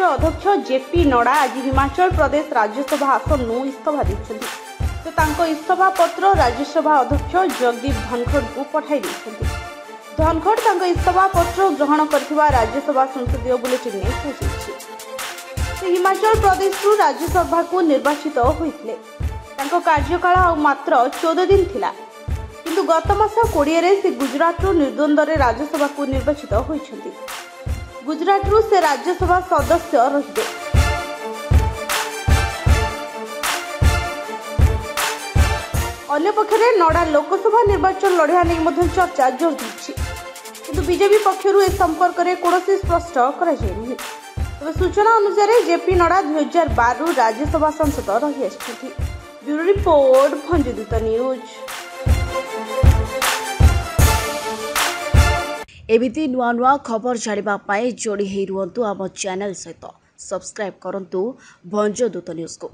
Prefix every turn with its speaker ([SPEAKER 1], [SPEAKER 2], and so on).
[SPEAKER 1] अध्यक्ष जेपी नड्डा आज हिमाचल प्रदेश राज्यसभा आसन इस्तीफा देते। से तांको इस्तीफा पत्र राज्यसभा अध्यक्ष जगदीप धनखड़ को पठाई देते। धनखड़ तांको इस्तीफा पत्र ग्रहण करथिबा राज्यसभा संसदीय बुलेटिन में कहिछि। से हिमाचल प्रदेश राज्यसभा को निर्वाचित होइथिले। तांको कार्यकाल मात्र 14 दिन थिला, किंतु गत मास 20 रे से गुजरात निर्द्वंद्व राज्यसभा को निर्वाचित होइछन्ति। गुजरात से राज्यसभा सदस्य रहिबे। अन्यपक्षे नड्डा लोकसभा निर्वाचन लड़िया नहीं चर्चा जोर दी, किंतु बीजेपी पक्षर ए संपर्क में कौन स्पष्ट कर सूचना अनुसार जेपी नड्डा 2012 राज्यसभा सांसद रही आछि। Bureau report Bhanjadoot news.
[SPEAKER 2] एमिति नुआ नुआ खबर जानिबा जोड़ी हे रुहंतु आम चैनल सहित सब्सक्राइब करंतु भंजदूत न्यूज को।